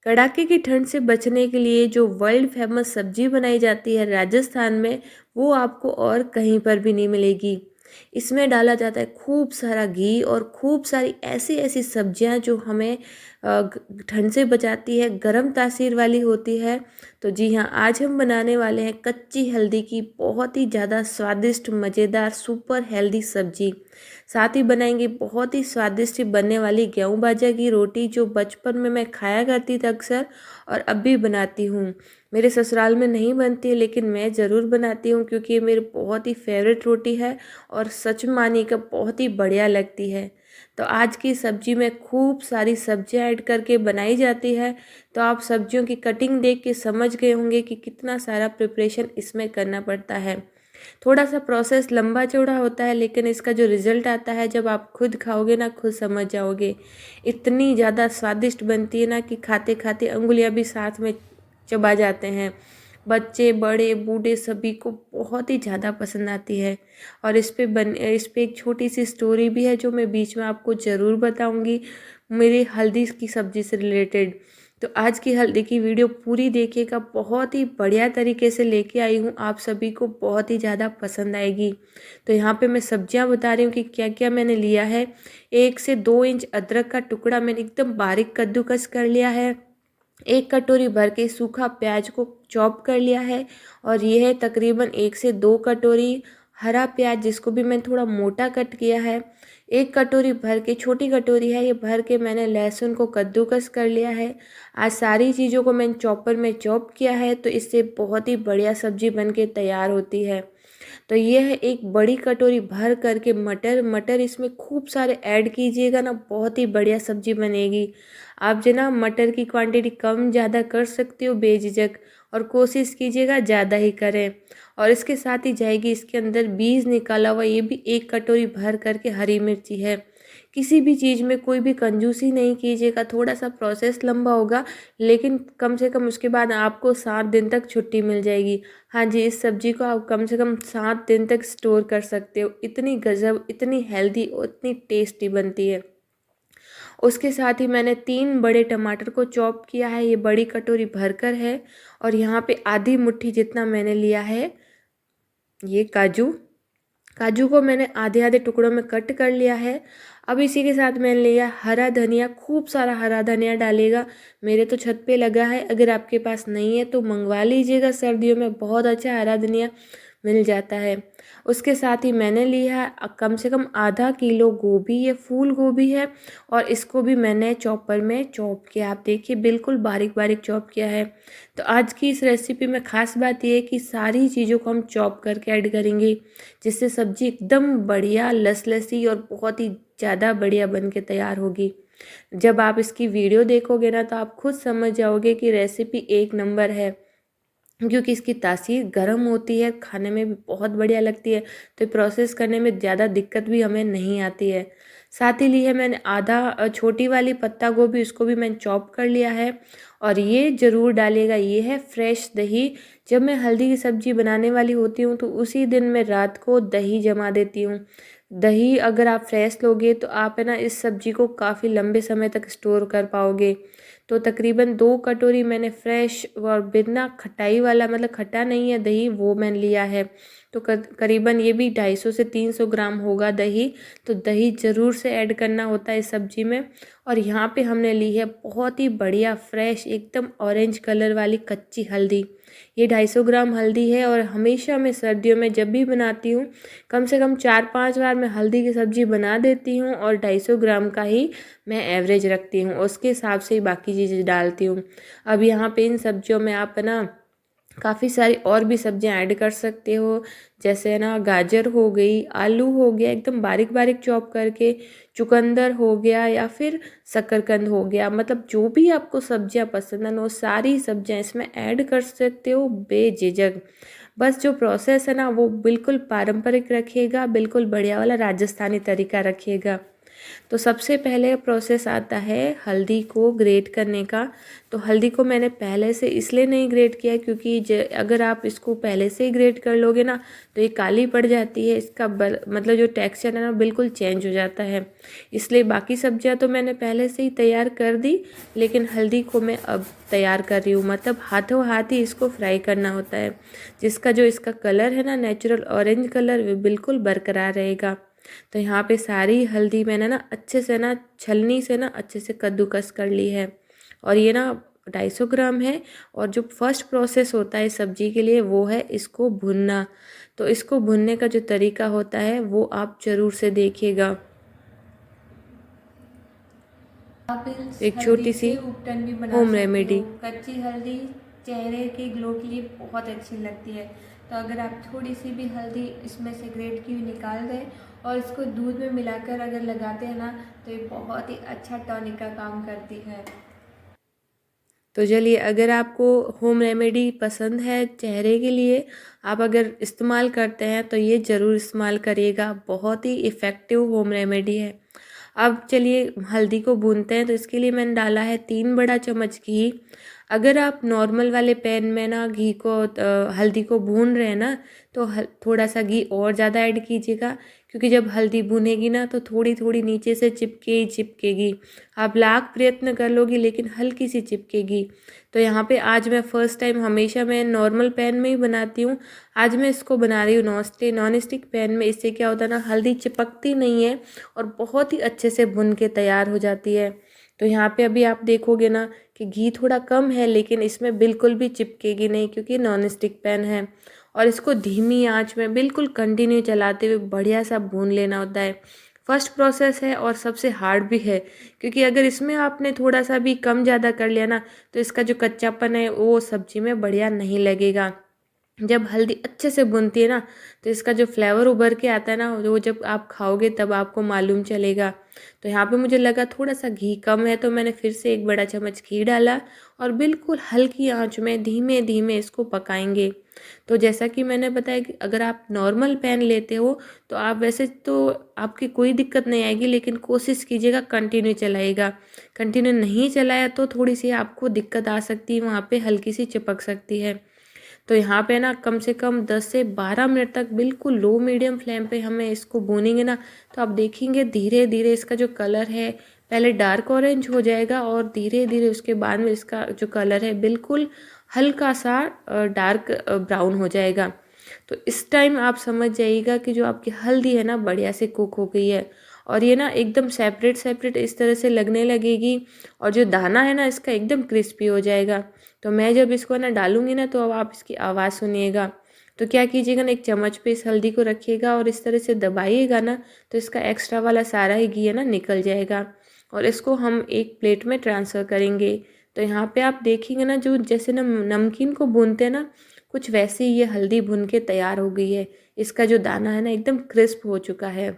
कड़ाके की ठंड से बचने के लिए जो वर्ल्ड फेमस सब्जी बनाई जाती है राजस्थान में, वो आपको और कहीं पर भी नहीं मिलेगी। इसमें डाला जाता है खूब सारा घी और खूब सारी ऐसी ऐसी सब्जियां जो हमें ठंड से बचाती है, गर्म तासीर वाली होती है। तो जी हाँ, आज हम बनाने वाले हैं कच्ची हल्दी की बहुत ही ज़्यादा स्वादिष्ट मज़ेदार सुपर हेल्दी सब्जी। साथ ही बनाएंगे बहुत ही स्वादिष्ट बनने वाली गेहूं बाजरा की रोटी, जो बचपन में मैं खाया करती थी अक्सर और अब भी बनाती हूँ। मेरे ससुराल में नहीं बनती है लेकिन मैं ज़रूर बनाती हूँ, क्योंकि ये मेरी बहुत ही फेवरेट रोटी है और सच मानिए का बहुत ही बढ़िया लगती है। तो आज की सब्जी में खूब सारी सब्जियां ऐड करके बनाई जाती है। तो आप सब्जियों की कटिंग देख के समझ गए होंगे कि कितना सारा प्रिपरेशन इसमें करना पड़ता है। थोड़ा सा प्रोसेस लंबा चौड़ा होता है, लेकिन इसका जो रिज़ल्ट आता है जब आप खुद खाओगे ना, खुद समझ जाओगे। इतनी ज़्यादा स्वादिष्ट बनती है ना कि खाते खाते अंगुलियां भी साथ में चबा जाते हैं। बच्चे बड़े बूढ़े सभी को बहुत ही ज़्यादा पसंद आती है। और इस पे एक छोटी सी स्टोरी भी है जो मैं बीच में आपको ज़रूर बताऊंगी, मेरी हल्दी की सब्ज़ी से रिलेटेड। तो आज की हल्दी की वीडियो पूरी देखिएगा, बहुत ही बढ़िया तरीके से लेके आई हूँ, आप सभी को बहुत ही ज़्यादा पसंद आएगी। तो यहाँ पे मैं सब्जियाँ बता रही हूँ कि क्या क्या मैंने लिया है। 1 से 2 इंच अदरक का टुकड़ा मैंने एकदम बारीक कद्दूकस कर लिया है। 1 कटोरी भर के सूखा प्याज को चॉप कर लिया है। और ये है तकरीबन 1 से 2 कटोरी हरा प्याज, जिसको भी मैं थोड़ा मोटा कट किया है। 1 कटोरी भर के, छोटी कटोरी है ये, भर के मैंने लहसुन को कद्दूकस कर लिया है। आज सारी चीज़ों को मैंने चॉपर में चॉप किया है, तो इससे बहुत ही बढ़िया सब्जी बन के तैयार होती है। तो ये है 1 बड़ी कटोरी भर करके मटर। मटर इसमें खूब सारे ऐड कीजिएगा ना, बहुत ही बढ़िया सब्जी बनेगी। आप जो ना मटर की क्वांटिटी कम ज़्यादा कर सकते हो बेझिझक, और कोशिश कीजिएगा ज़्यादा ही करें। और इसके साथ ही जाएगी इसके अंदर बीज निकाला हुआ, ये भी 1 कटोरी भर करके हरी मिर्ची है। किसी भी चीज़ में कोई भी कंजूसी नहीं कीजिएगा, थोड़ा सा प्रोसेस लंबा होगा, लेकिन कम से कम उसके बाद आपको 7 दिन तक छुट्टी मिल जाएगी। हाँ जी, इस सब्जी को आप कम से कम 7 दिन तक स्टोर कर सकते हो। इतनी गजब, इतनी हेल्दी और इतनी टेस्टी बनती है। उसके साथ ही मैंने 3 बड़े टमाटर को चॉप किया है, ये बड़ी कटोरी भरकर है। और यहाँ पे आधी मुट्ठी जितना मैंने लिया है ये काजू। काजू को मैंने आधे आधे टुकड़ों में कट कर लिया है। अब इसी के साथ मैंने लिया हरा धनिया, खूब सारा हरा धनिया डालेगा। मेरे तो छत पे लगा है, अगर आपके पास नहीं है तो मंगवा लीजिएगा, सर्दियों में बहुत अच्छा हरा धनिया मिल जाता है। उसके साथ ही मैंने लिया है कम से कम ½ किलो गोभी, ये फूल गोभी है। और इसको भी मैंने चॉपर में चॉप किया, आप देखिए बिल्कुल बारीक बारीक चॉप किया है। तो आज की इस रेसिपी में ख़ास बात यह है कि सारी चीज़ों को हम चॉप करके ऐड करेंगे, जिससे सब्ज़ी एकदम बढ़िया लसलसी और बहुत ही ज़्यादा बढ़िया बन के तैयार होगी। जब आप इसकी वीडियो देखोगे ना, तो आप खुद समझ जाओगे कि रेसिपी एक नंबर है, क्योंकि इसकी तासीर गर्म होती है, खाने में भी बहुत बढ़िया लगती है। तो प्रोसेस करने में ज़्यादा दिक्कत भी हमें नहीं आती है। साथ ही ली है मैंने आधा छोटी वाली पत्ता गोभी, उसको भी मैंने चॉप कर लिया है। और ये ज़रूर डालिएगा, ये है फ्रेश दही। जब मैं हल्दी की सब्ज़ी बनाने वाली होती हूँ तो उसी दिन मैं रात को दही जमा देती हूँ। दही अगर आप फ्रेश लोगे तो आप है ना इस सब्ज़ी को काफ़ी लंबे समय तक स्टोर कर पाओगे। तो तकरीबन 2 कटोरी मैंने फ्रेश और बिना खटाई वाला, मतलब खट्टा नहीं है दही, वो मैंने लिया है। तो करीबन ये भी 250 से 300 ग्राम होगा दही। तो दही ज़रूर से ऐड करना होता है इस सब्ज़ी में। और यहाँ पे हमने ली है बहुत ही बढ़िया फ्रेश एकदम ऑरेंज कलर वाली कच्ची हल्दी। ये 250 ग्राम हल्दी है। और हमेशा मैं सर्दियों में जब भी बनाती हूँ, कम से कम 4-5 बार मैं हल्दी की सब्ज़ी बना देती हूँ, और 250 ग्राम का ही मैं एवरेज रखती हूँ, उसके हिसाब से ही बाकी चीज़ें डालती हूँ। अब यहाँ पे इन सब्जियों में आप है ना काफ़ी सारी और भी सब्जियां ऐड कर सकते हो, जैसे है ना गाजर हो गई, आलू हो गया एकदम बारीक बारीक चॉप करके, चुकंदर हो गया, या फिर शकरकंद हो गया। मतलब जो भी आपको सब्जियां पसंद है ना, वो सारी सब्जियां इसमें ऐड कर सकते हो बेझिझक। बस जो प्रोसेस है ना वो बिल्कुल पारंपरिक रखिएगा, बिल्कुल बढ़िया वाला राजस्थानी तरीका रखिएगा। तो सबसे पहले प्रोसेस आता है हल्दी को ग्रेट करने का। तो हल्दी को मैंने पहले से इसलिए नहीं ग्रेट किया क्योंकि अगर आप इसको पहले से ही ग्रेट कर लोगे ना तो ये काली पड़ जाती है, इसका मतलब जो टेक्सचर है ना बिल्कुल चेंज हो जाता है। इसलिए बाकी सब्जियां तो मैंने पहले से ही तैयार कर दी, लेकिन हल्दी को मैं अब तैयार कर रही हूँ, मतलब हाथों हाथ ही इसको फ्राई करना होता है, जिसका जो इसका कलर है ना नेचुरल ऑरेंज कलर वो बिल्कुल बरकरार रहेगा। तो यहाँ पे सारी हल्दी मैंने ना अच्छे से ना छलनी से ना अच्छे से कद्दूकस कर ली है। और ये ना 250 ग्राम है। और जो फर्स्ट प्रोसेस होता है सब्जी के लिए वो है इसको भुनना। तो इसको भुनने का जो तरीका होता है वो आप ज़रूर से देखिएगा। आप इस एक हल्दी छोटी से सी उपटन भी बना होम सकते हो। रेमेडी। कच्ची हल्दी चेहरे के ग्लो के लिए बहुत अच्छी लगती है। तो अगर आप थोड़ी सी भी हल्दी इसमें से ग्रेट की हुई निकाल दें और इसको दूध में मिलाकर अगर लगाते हैं ना तो ये बहुत ही अच्छा टॉनिक का काम करती है। तो चलिए, अगर आपको होम रेमेडी पसंद है चेहरे के लिए, आप अगर इस्तेमाल करते हैं तो ये ज़रूर इस्तेमाल करिएगा, बहुत ही इफ़ेक्टिव होम रेमेडी है। अब चलिए हल्दी को भूनते हैं। तो इसके लिए मैंने डाला है 3 बड़ा चम्मच घी। अगर आप नॉर्मल वाले पैन में ना घी को हल्दी को भून रहे हैं ना तो थोड़ा सा घी और ज़्यादा ऐड कीजिएगा, क्योंकि जब हल्दी भुनेगी ना तो थोड़ी थोड़ी नीचे से चिपके ही चिपकेगी। आप लाख प्रयत्न कर लोगी लेकिन हल्की सी चिपकेगी। तो यहाँ पे आज मैं फ़र्स्ट टाइम, हमेशा मैं नॉर्मल पैन में ही बनाती हूँ, आज मैं इसको बना रही हूँ नॉन स्टिक पैन में। इससे क्या होता है ना हल्दी चिपकती नहीं है और बहुत ही अच्छे से भुन के तैयार हो जाती है। तो यहाँ पे अभी आप देखोगे ना कि घी थोड़ा कम है, लेकिन इसमें बिल्कुल भी चिपकेगी नहीं क्योंकि नॉन स्टिक पैन है। और इसको धीमी आंच में बिल्कुल कंटिन्यू चलाते हुए बढ़िया सा भून लेना होता है। फर्स्ट प्रोसेस है और सबसे हार्ड भी है, क्योंकि अगर इसमें आपने थोड़ा सा भी कम ज़्यादा कर लिया ना तो इसका जो कच्चापन है वो सब्जी में बढ़िया नहीं लगेगा। जब हल्दी अच्छे से भुनती है ना तो इसका जो फ्लेवर उभर के आता है ना वो जब आप खाओगे तब आपको मालूम चलेगा। तो यहाँ पे मुझे लगा थोड़ा सा घी कम है तो मैंने फिर से 1 बड़ा चम्मच घी डाला और बिल्कुल हल्की आंच में धीमे धीमे इसको पकाएंगे। तो जैसा कि मैंने बताया कि अगर आप नॉर्मल पैन लेते हो तो आप वैसे तो आपकी कोई दिक्कत नहीं आएगी, लेकिन कोशिश कीजिएगा कंटिन्यू चलाइएगा। कंटिन्यू नहीं चलाया तो थोड़ी सी आपको दिक्कत आ सकती है, वहाँ पे हल्की सी चिपक सकती है। तो यहाँ पे ना कम से कम 10 से 12 मिनट तक बिल्कुल लो मीडियम फ्लेम पे हमें इसको भूनेंगे ना तो आप देखेंगे धीरे धीरे इसका जो कलर है पहले डार्क ऑरेंज हो जाएगा और धीरे धीरे उसके बाद में इसका जो कलर है बिल्कुल हल्का सा डार्क ब्राउन हो जाएगा। तो इस टाइम आप समझ जाइएगा कि जो आपकी हल्दी है ना बढ़िया से कुक हो गई है। और ये ना एकदम सेपरेट सेपरेट इस तरह से लगने लगेगी और जो दाना है ना इसका एकदम क्रिस्पी हो जाएगा। तो मैं जब इसको ना डालूंगी ना तो अब आप इसकी आवाज़ सुनिएगा। तो क्या कीजिएगा ना, एक चम्मच पे इस हल्दी को रखिएगा और इस तरह से दबाइएगा ना तो इसका एक्स्ट्रा वाला सारा ही घी है ना निकल जाएगा। और इसको हम एक प्लेट में ट्रांसफ़र करेंगे। तो यहाँ पे आप देखेंगे ना जो जैसे ना नमकीन को भूनते हैं ना कुछ वैसे ही ये हल्दी भुन के तैयार हो गई है। इसका जो दाना है ना एकदम क्रिस्प हो चुका है।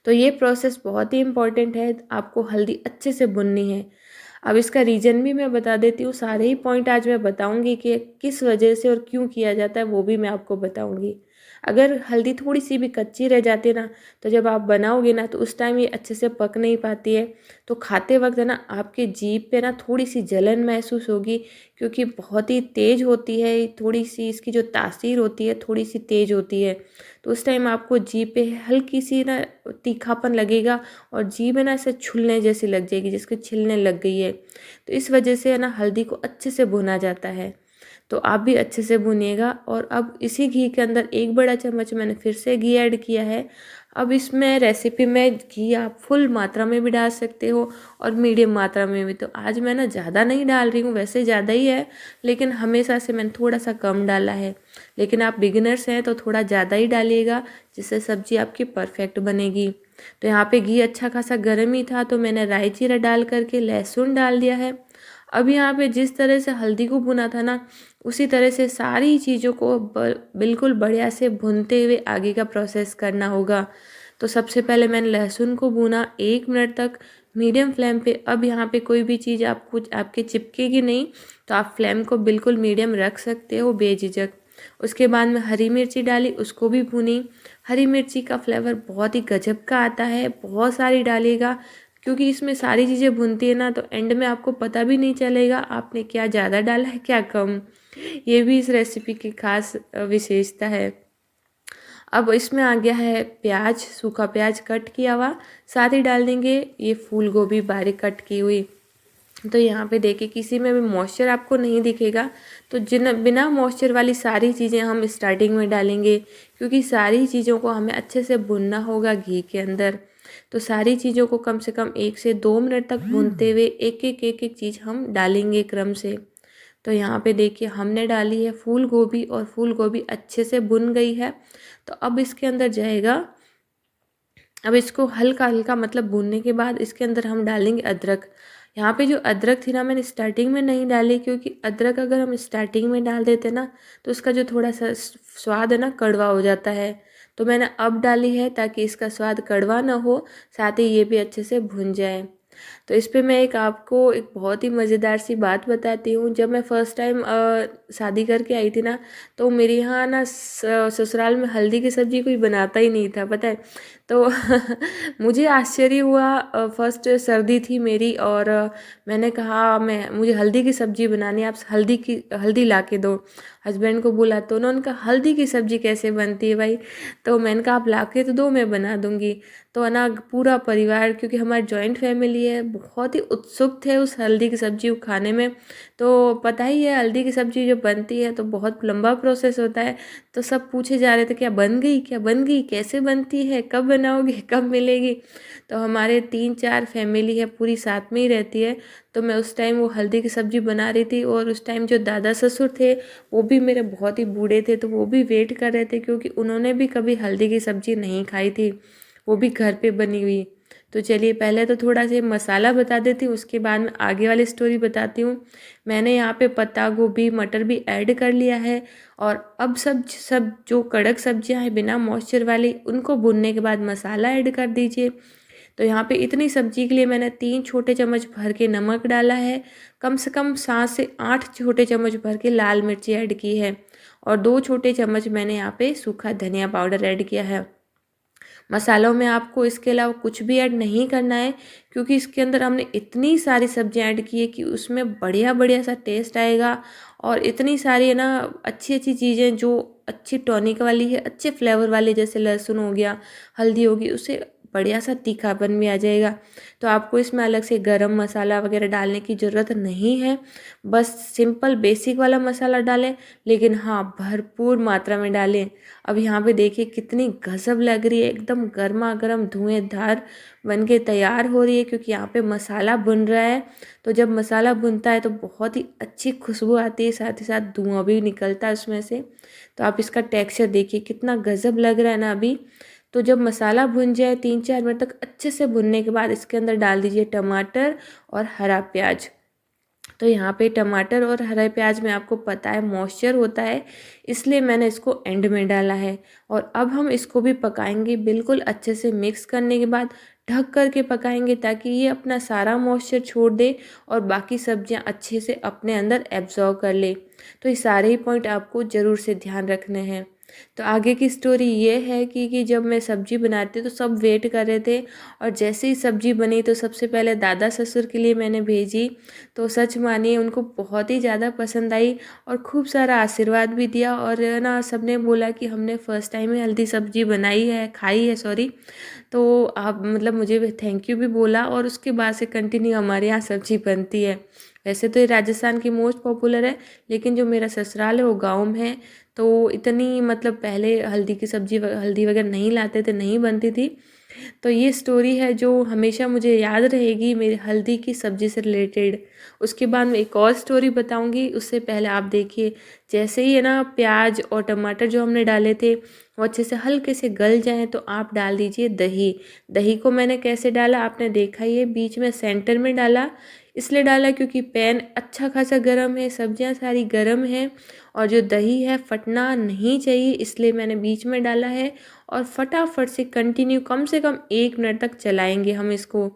तो ये प्रोसेस बहुत ही इम्पॉर्टेंट है, आपको हल्दी अच्छे से भुननी है। अब इसका रीज़न भी मैं बता देती हूँ, सारे ही पॉइंट आज मैं बताऊँगी कि किस वजह से और क्यों किया जाता है वो भी मैं आपको बताऊँगी। अगर हल्दी थोड़ी सी भी कच्ची रह जाती है ना तो जब आप बनाओगे ना तो उस टाइम ये अच्छे से पक नहीं पाती है। तो खाते वक्त है ना आपके जीभ पे ना थोड़ी सी जलन महसूस होगी, क्योंकि बहुत ही तेज़ होती है, थोड़ी सी इसकी जो तासीर होती है थोड़ी सी तेज़ होती है। तो उस टाइम आपको जीभ पे हल्की सी ना तीखापन लगेगा और जीभ है ना ऐसे छूलने जैसी लग जाएगी, जिसके छिलने लग गई है। तो इस वजह से है ना हल्दी को अच्छे से भुना जाता है। तो आप भी अच्छे से भुनिएगा। और अब इसी घी के अंदर 1 बड़ा चम्मच मैंने फिर से घी ऐड किया है। अब इसमें रेसिपी में घी आप फुल मात्रा में भी डाल सकते हो और मीडियम मात्रा में भी। तो आज मैं ना ज़्यादा नहीं डाल रही हूँ, वैसे ज़्यादा ही है लेकिन हमेशा से मैंने थोड़ा सा कम डाला है। लेकिन आप बिगिनर्स हैं तो थोड़ा ज़्यादा ही डालिएगा, जिससे सब्ज़ी आपकी परफेक्ट बनेगी। तो यहाँ पे घी अच्छा खासा गर्म ही था तो मैंने राई जीरा डाल करके लहसुन डाल दिया है। अब यहाँ पे जिस तरह से हल्दी को भुना था ना उसी तरह से सारी चीज़ों को बिल्कुल बढ़िया से भूनते हुए आगे का प्रोसेस करना होगा। तो सबसे पहले मैंने लहसुन को भुना 1 मिनट तक मीडियम फ्लेम पे। अब यहाँ पे कोई भी चीज़ आप कुछ आपके चिपकेगी नहीं, तो आप फ्लेम को बिल्कुल मीडियम रख सकते हो बेझिझक। उसके बाद में हरी मिर्ची डाली, उसको भी भुनी। हरी मिर्ची का फ्लेवर बहुत ही गजब का आता है, बहुत सारी डालिएगा क्योंकि इसमें सारी चीज़ें भुनती है ना, तो एंड में आपको पता भी नहीं चलेगा आपने क्या ज़्यादा डाला है क्या कम। ये भी इस रेसिपी की खास विशेषता है। अब इसमें आ गया है प्याज, सूखा प्याज कट किया हुआ, साथ ही डाल देंगे ये फूल गोभी बारीक कट की हुई। तो यहाँ पे देखिए किसी में भी मॉइस्चर आपको नहीं दिखेगा, तो जिन बिना मॉइस्चर वाली सारी चीज़ें हम स्टार्टिंग में डालेंगे क्योंकि सारी चीज़ों को हमें अच्छे से भुनना होगा घी के अंदर। तो सारी चीज़ों को कम से कम 1 से 2 मिनट तक भूनते हुए एक एक चीज़ हम डालेंगे क्रम से। तो यहाँ पे देखिए हमने डाली है फूल गोभी और फूल गोभी अच्छे से भुन गई है। तो अब इसके अंदर जाएगा, अब इसको हल्का हल्का मतलब भूनने के बाद इसके अंदर हम डालेंगे अदरक। यहाँ पे जो अदरक थी ना मैंने स्टार्टिंग में नहीं डाली क्योंकि अदरक अगर हम स्टार्टिंग में डाल देते ना तो उसका जो थोड़ा सा स्वाद है ना कड़वा हो जाता है। तो मैंने अब डाली है ताकि इसका स्वाद कड़वा ना हो, साथ ही ये भी अच्छे से भुन जाए। तो इस पे मैं एक आपको एक बहुत ही मज़ेदार सी बात बताती हूँ। जब मैं फ़र्स्ट टाइम शादी करके आई थी ना, तो मेरे यहाँ ना ससुराल में हल्दी की सब्ज़ी कोई बनाता ही नहीं था, पता है। तो मुझे आश्चर्य हुआ, फर्स्ट सर्दी थी मेरी और मैंने कहा मैं मुझे हल्दी की सब्ज़ी बनानी है, आप हल्दी ला के दो। हस्बैंड को बोला तो उन्होंने कहा हल्दी की सब्ज़ी कैसे बनती है भाई। तो मैंने कहा आप ला के तो दो, मैं बना दूँगी। तो है ना पूरा परिवार, क्योंकि हमारी जॉइंट फैमिली है, बहुत ही उत्सुक थे उस हल्दी की सब्ज़ी को खाने में। तो पता ही है हल्दी की सब्ज़ी जो बनती है तो बहुत लंबा प्रोसेस होता है। तो सब पूछे जा रहे थे क्या बन गई, क्या बन गई, कैसे बनती है, कब बनाओगे, कब मिलेगी। तो हमारे 3-4 फैमिली है पूरी साथ में ही रहती है। तो मैं उस टाइम वो हल्दी की सब्ज़ी बना रही थी और उस टाइम जो दादा ससुर थे वो भी मेरे बहुत ही बूढ़े थे, तो वो भी वेट कर रहे थे क्योंकि उन्होंने भी कभी हल्दी की सब्ज़ी नहीं खाई थी, वो भी घर पे बनी हुई। तो चलिए पहले तो थोड़ा सा मसाला बता देती हूँ, उसके बाद में आगे वाली स्टोरी बताती हूँ। मैंने यहाँ पे पत्ता गोभी मटर भी ऐड कर लिया है और अब सब जो कड़क सब्जियाँ हैं बिना मॉइस्चर वाली उनको भुनने के बाद मसाला ऐड कर दीजिए। तो यहाँ पे इतनी सब्जी के लिए मैंने 3 छोटे चम्मच भर के नमक डाला है, कम से कम 7 से 8 छोटे चम्मच भर के लाल मिर्ची ऐड की है और 2 छोटे चम्मच मैंने यहाँ पे सूखा धनिया पाउडर ऐड किया है। मसालों में आपको इसके अलावा कुछ भी ऐड नहीं करना है क्योंकि इसके अंदर हमने इतनी सारी सब्जियां ऐड की है कि उसमें बढ़िया बढ़िया सा टेस्ट आएगा। और इतनी सारी है ना अच्छी अच्छी चीज़ें जो अच्छी टॉनिक वाली है, अच्छे फ्लेवर वाली, जैसे लहसुन हो गया, हल्दी होगी, उससे बढ़िया सा तीखापन भी आ जाएगा। तो आपको इसमें अलग से गरम मसाला वगैरह डालने की ज़रूरत नहीं है, बस सिंपल बेसिक वाला मसाला डालें, लेकिन हाँ भरपूर मात्रा में डालें। अब यहाँ पे देखिए कितनी गजब लग रही है, एकदम गर्मा गर्म धुएंधार बन के तैयार हो रही है क्योंकि यहाँ पे मसाला भुन रहा है। तो जब मसाला भुनता है तो बहुत ही अच्छी खुशबू आती है, साथ ही साथ धुआं भी निकलता है उसमें से। तो आप इसका टेक्सचर देखिए कितना गजब लग रहा है ना अभी। तो जब मसाला भुन जाए 3-4 मिनट तक अच्छे से भुनने के बाद इसके अंदर डाल दीजिए टमाटर और हरा प्याज। तो यहाँ पे टमाटर और हरा प्याज में आपको पता है मॉइस्चर होता है, इसलिए मैंने इसको एंड में डाला है। और अब हम इसको भी पकाएंगे, बिल्कुल अच्छे से मिक्स करने के बाद ढक कर के पकाएंगे ताकि ये अपना सारा मॉइस्चर छोड़ दे और बाकी सब्जियां अच्छे से अपने अंदर एब्जॉर्व कर ले। तो ये सारे ही पॉइंट आपको ज़रूर से ध्यान रखने हैं। तो आगे की स्टोरी ये है कि जब मैं सब्ज़ी बनाती तो सब वेट कर रहे थे और जैसे ही सब्ज़ी बनी तो सबसे पहले दादा ससुर के लिए मैंने भेजी। तो सच मानिए उनको बहुत ही ज़्यादा पसंद आई और खूब सारा आशीर्वाद भी दिया और ना सबने बोला कि हमने फ़र्स्ट टाइम ही हल्दी सब्ज़ी बनाई है, खाई है सॉरी। तो आप मतलब मुझे भी थैंक यू भी बोला और उसके बाद से कंटिन्यू हमारे यहाँ सब्ज़ी बनती है। वैसे तो ये राजस्थान की मोस्ट पॉपुलर है, लेकिन जो मेरा ससुराल है वो गाँव में है, तो इतनी मतलब पहले हल्दी की सब्ज़ी हल्दी वगैरह नहीं लाते थे, नहीं बनती थी। तो ये स्टोरी है जो हमेशा मुझे याद रहेगी मेरी हल्दी की सब्ज़ी से रिलेटेड। उसके बाद मैं एक और स्टोरी बताऊंगी, उससे पहले आप देखिए जैसे ही है ना प्याज और टमाटर जो हमने डाले थे वो अच्छे से हल्के से गल जाएं तो आप डाल दीजिए दही। दही को मैंने कैसे डाला आपने देखा ही है, बीच में सेंटर में डाला, इसलिए डाला क्योंकि पैन अच्छा खासा गर्म है, सब्जियां सारी गर्म है और जो दही है फटना नहीं चाहिए, इसलिए मैंने बीच में डाला है। और फटाफट से कंटिन्यू कम से कम 1 मिनट तक चलाएंगे हम इसको,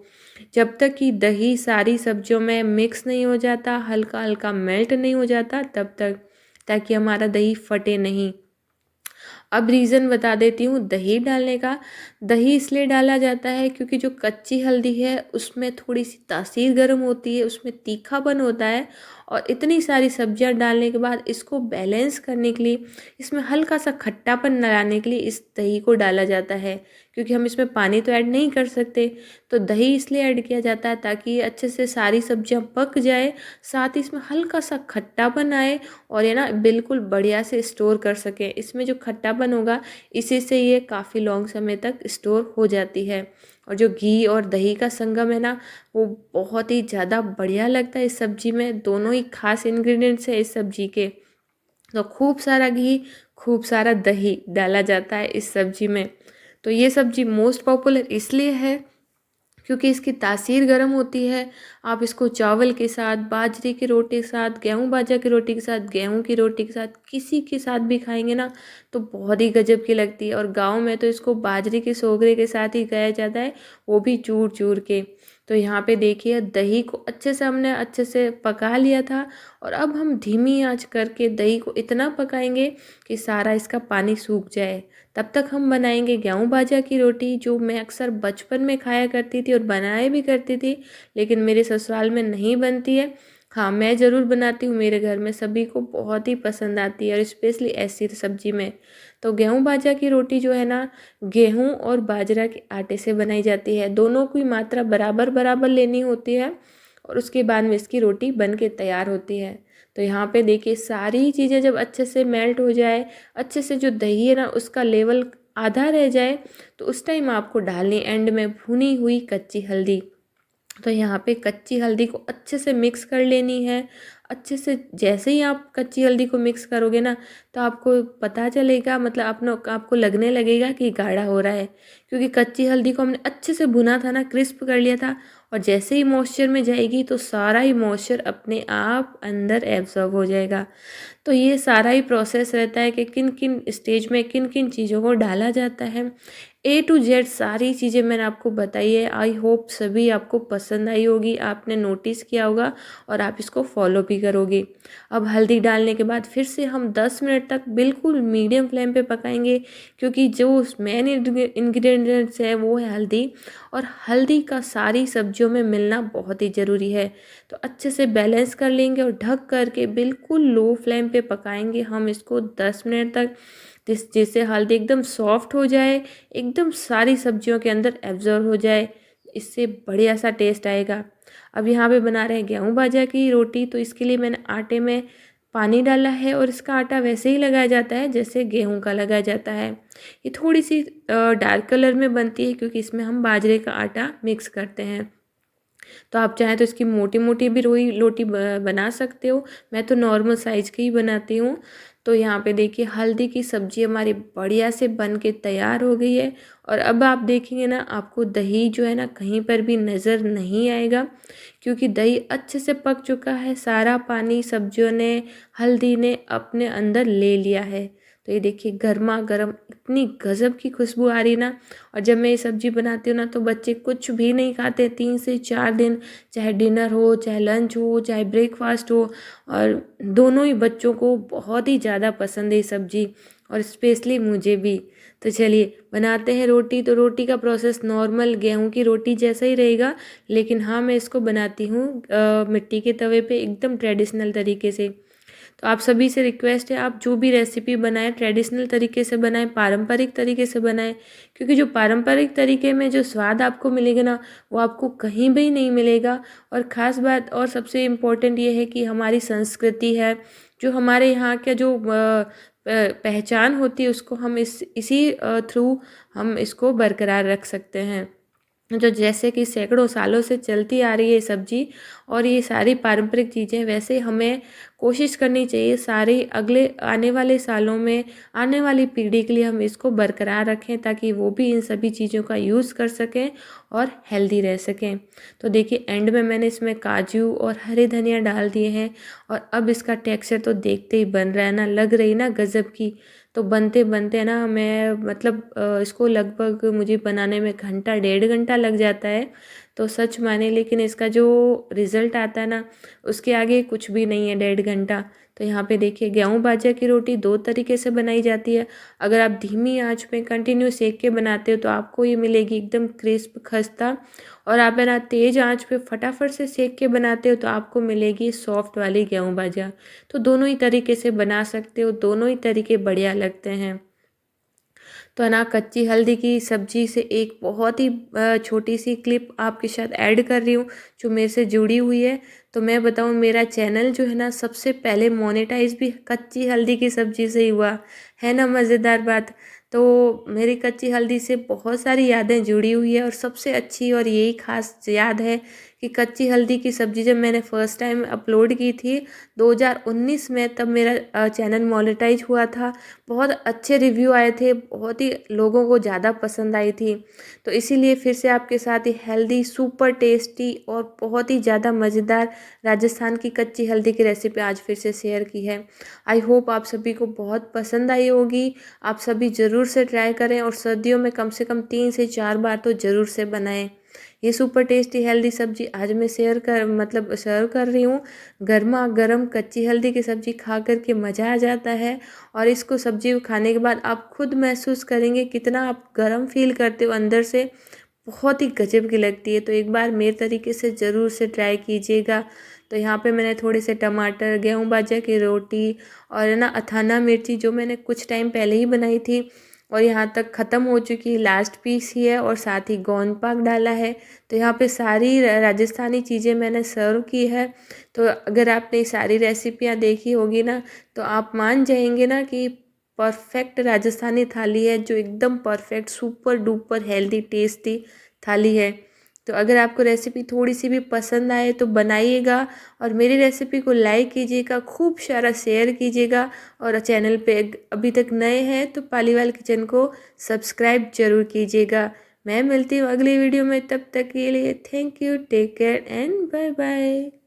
जब तक कि दही सारी सब्जियों में मिक्स नहीं हो जाता, हल्का हल्का मेल्ट नहीं हो जाता तब तक, ताकि हमारा दही फटे नहीं। अब रीज़न बता देती हूँ दही डालने का। दही इसलिए डाला जाता है क्योंकि जो कच्ची हल्दी है उसमें थोड़ी-सी तासीर गर्म होती है, उसमें तीखापन होता है और इतनी सारी सब्जियाँ डालने के बाद इसको बैलेंस करने के लिए, इसमें हल्का-सा खट्टापन लाने के लिए इस दही को डाला जाता है। क्योंकि हम इसमें पानी तो ऐड नहीं कर सकते, तो दही इसलिए ऐड किया जाता है ताकि ये अच्छे से सारी सब्जियाँ पक जाए, साथ ही इसमें हल्का-सा खट्टापन आए और ये ना बिल्कुल बढ़िया से स्टोर कर सकें। इसमें जो खट्टापन होगा इसी से ये काफ़ी लॉन्ग समय तक स्टोर हो जाती है। और जो घी और दही का संगम है ना, वो बहुत ही ज़्यादा बढ़िया लगता है इस सब्ज़ी में। दोनों ही ख़ास इंग्रीडिएंट्स हैं इस सब्ज़ी के। तो खूब सारा घी, खूब सारा दही डाला जाता है इस सब्ज़ी में। तो ये सब्ज़ी मोस्ट पॉपुलर इसलिए है क्योंकि इसकी तासीर गर्म होती है। आप इसको चावल के साथ, बाजरे की रोटी के साथ, गेहूँ बाजरा की रोटी के साथ, गेहूँ की रोटी के साथ, किसी के साथ भी खाएँगे ना तो बहुत ही गजब की लगती है। और गाँव में तो इसको बाजरे के सोगरे के साथ ही खाया जाता है, वो भी चूर-चूर के। तो यहाँ पे देखिए दही को अच्छे से हमने अच्छे से पका लिया था और अब हम धीमी आँच करके दही को इतना पकाएँगे कि सारा इसका पानी सूख जाए। तब तक हम बनाएंगे गेहूँ बाजरा की रोटी, जो मैं अक्सर बचपन में खाया करती थी और बनाया भी करती थी, लेकिन मेरे ससुराल में नहीं बनती है। हाँ, मैं ज़रूर बनाती हूँ, मेरे घर में सभी को बहुत ही पसंद आती है और स्पेशली ऐसी सब्जी में। तो गेहूँ बाजरा की रोटी जो है ना, गेहूँ और बाजरा के आटे से बनाई जाती है। दोनों की मात्रा बराबर बराबर लेनी होती है और उसके बाद में इसकी रोटी बन के तैयार होती है। तो यहाँ पे देखिए सारी चीज़ें जब अच्छे से मेल्ट हो जाए, अच्छे से जो दही है ना उसका लेवल आधा रह जाए, तो उस टाइम आपको डालनी एंड में भुनी हुई कच्ची हल्दी। तो यहाँ पे कच्ची हल्दी को अच्छे से मिक्स कर लेनी है। अच्छे से जैसे ही आप कच्ची हल्दी को मिक्स करोगे ना, तो आपको पता चलेगा, मतलब आपको लगने लगेगा कि गाढ़ा हो रहा है, क्योंकि कच्ची हल्दी को हमने अच्छे से भुना था ना, क्रिस्प कर लिया था। और जैसे ही मॉइस्चर में जाएगी तो सारा ही मॉइस्चर अपने आप अंदर एब्जॉर्ब हो जाएगा। तो ये सारा ही प्रोसेस रहता है कि किन किन स्टेज में किन किन चीज़ों को डाला जाता है। ए टू जेड सारी चीज़ें मैंने आपको बताई है। आई होप सभी आपको पसंद आई होगी, आपने नोटिस किया होगा और आप इसको फॉलो भी करोगे। अब हल्दी डालने के बाद फिर से हम 10 मिनट तक बिल्कुल मीडियम फ्लेम पे पकाएंगे, क्योंकि जो मेन इंग्रेडिएंट्स है वो है हल्दी, और हल्दी का सारी सब्जियों में मिलना बहुत ही ज़रूरी है। तो अच्छे से बैलेंस कर लेंगे और ढक करके बिल्कुल लो फ्लेम पे पकाएंगे हम इसको 10 मिनट तक, जिससे हल्दी एकदम सॉफ्ट हो जाए, एकदम सारी सब्जियों के अंदर एब्जॉर्ब हो जाए। इससे बढ़िया सा टेस्ट आएगा। अब यहाँ पे बना रहे हैं गेहूँ बाजरा की रोटी, तो इसके लिए मैंने आटे में पानी डाला है और इसका आटा वैसे ही लगाया जाता है जैसे गेहूँ का लगाया जाता है। ये थोड़ी सी डार्क कलर में बनती है क्योंकि इसमें हम बाजरे का आटा मिक्स करते हैं। तो आप चाहें तो इसकी मोटी मोटी भी रोई रोटी बना सकते हो। मैं तो नॉर्मल साइज़ की ही बनाती हूँ। तो यहाँ पे देखिए हल्दी की सब्ज़ी हमारी बढ़िया से बन के तैयार हो गई है। और अब आप देखेंगे ना, आपको दही जो है ना कहीं पर भी नज़र नहीं आएगा, क्योंकि दही अच्छे से पक चुका है। सारा पानी सब्जियों ने, हल्दी ने अपने अंदर ले लिया है। तो ये देखिए गर्मा गर्म इतनी गज़ब की खुशबू आ रही ना। और जब मैं ये सब्ज़ी बनाती हूँ ना, तो बच्चे कुछ भी नहीं खाते 3 से 4 दिन, चाहे डिनर हो, चाहे लंच हो, चाहे ब्रेकफास्ट हो, और दोनों ही बच्चों को बहुत ही ज़्यादा पसंद है ये सब्ज़ी, और स्पेशली मुझे भी। तो चलिए बनाते हैं रोटी। तो रोटी का प्रोसेस नॉर्मल गेहूं की रोटी जैसा ही रहेगा, लेकिन हाँ मैं इसको बनाती हूँ मिट्टी के तवे पे एकदम ट्रेडिशनल तरीके से। तो आप सभी से रिक्वेस्ट है, आप जो भी रेसिपी बनाएं ट्रेडिशनल तरीके से बनाएं, पारंपरिक तरीके से बनाएं, क्योंकि जो पारंपरिक तरीके में जो स्वाद आपको मिलेगा ना, वो आपको कहीं भी नहीं मिलेगा। और ख़ास बात और सबसे इम्पोर्टेंट ये है कि हमारी संस्कृति है, जो हमारे यहाँ का जो पहचान होती है, उसको हम इसी थ्रू हम इसको बरकरार रख सकते हैं। जो जैसे कि सैकड़ों सालों से चलती आ रही है सब्जी और ये सारी पारंपरिक चीज़ें, वैसे हमें कोशिश करनी चाहिए सारे अगले आने वाले सालों में, आने वाली पीढ़ी के लिए हम इसको बरकरार रखें, ताकि वो भी इन सभी चीज़ों का यूज़ कर सकें और हेल्दी रह सकें। तो देखिए एंड में मैंने इसमें काजू और हरे धनिया डाल दिए हैं, और अब इसका टेक्सचर तो देखते ही बन रहा है ना, लग रही ना गज़ब की। तो बनते बनते ना मैं मतलब इसको लगभग मुझे बनाने में घंटा 1.5 घंटा लग जाता है। तो सच माने, लेकिन इसका जो रिज़ल्ट आता है ना, उसके आगे कुछ भी नहीं है 1.5 घंटा। तो यहाँ पे देखिए, गेहूँ बाजरा की रोटी 2 तरीके से बनाई जाती है। अगर आप धीमी आँच में कंटिन्यू सेक के बनाते हो तो आपको ये मिलेगी एकदम क्रिस्प खस्ता, और आप है ना तेज़ आँच पे फटाफट से सेक के बनाते हो तो आपको मिलेगी सॉफ्ट वाली गेहूँ बाजरा। तो दोनों ही तरीके से बना सकते हो, दोनों ही तरीके बढ़िया लगते हैं। तो है ना, कच्ची हल्दी की सब्ज़ी से एक बहुत ही छोटी सी क्लिप आपके साथ ऐड कर रही हूँ जो मेरे से जुड़ी हुई है। तो मैं बताऊँ, मेरा चैनल जो है ना सबसे पहले मोनेटाइज भी कच्ची हल्दी की सब्ज़ी से ही हुआ है ना, मज़ेदार बात। तो मेरी कच्ची हल्दी से बहुत सारी यादें जुड़ी हुई है, और सबसे अच्छी और यही खास याद है कि कच्ची हल्दी की सब्ज़ी जब मैंने फ़र्स्ट टाइम अपलोड की थी 2019 में, तब मेरा चैनल मोनेटाइज हुआ था। बहुत अच्छे रिव्यू आए थे, बहुत ही लोगों को ज़्यादा पसंद आई थी। तो इसीलिए फिर से आपके साथ ही हेल्दी, सुपर टेस्टी और बहुत ही ज़्यादा मज़ेदार राजस्थान की कच्ची हल्दी की रेसिपी आज फिर से शेयर की है। आई होप आप सभी को बहुत पसंद आई होगी। आप सभी ज़रूर से ट्राई करें, और सर्दियों में कम से कम 3 से 4 बार तो ज़रूर से बनाएं। ये सुपर टेस्टी हेल्दी सब्जी आज मैं सर्व कर रही हूँ। गर्मा गर्म कच्ची हल्दी की सब्जी खा कर के मज़ा आ जाता है, और इसको सब्जी को खाने के बाद आप खुद महसूस करेंगे कितना आप गर्म फील करते हो अंदर से। बहुत ही गजब की लगती है। तो एक बार मेरे तरीके से ज़रूर से ट्राई कीजिएगा। तो यहाँ पे मैंने थोड़े से टमाटर, गेहूँ बाजरा की रोटी, और है ना अथाना मिर्ची जो मैंने कुछ टाइम पहले ही बनाई थी और यहाँ तक ख़त्म हो चुकी है, लास्ट पीस ही है, और साथ ही गोंद पाक डाला है। तो यहाँ पे सारी राजस्थानी चीज़ें मैंने सर्व की है। तो अगर आपने सारी रेसिपियाँ देखी होगी ना, तो आप मान जाएंगे ना कि परफेक्ट राजस्थानी थाली है, जो एकदम perfect super duper healthy tasty थाली है। तो अगर आपको रेसिपी थोड़ी सी भी पसंद आए तो बनाइएगा, और मेरी रेसिपी को लाइक कीजिएगा, खूब सारा शेयर कीजिएगा, और चैनल पे अभी तक नए हैं तो पालीवाल किचन को सब्सक्राइब जरूर कीजिएगा। मैं मिलती हूँ अगली वीडियो में, तब तक के लिए thank you, take care and bye bye.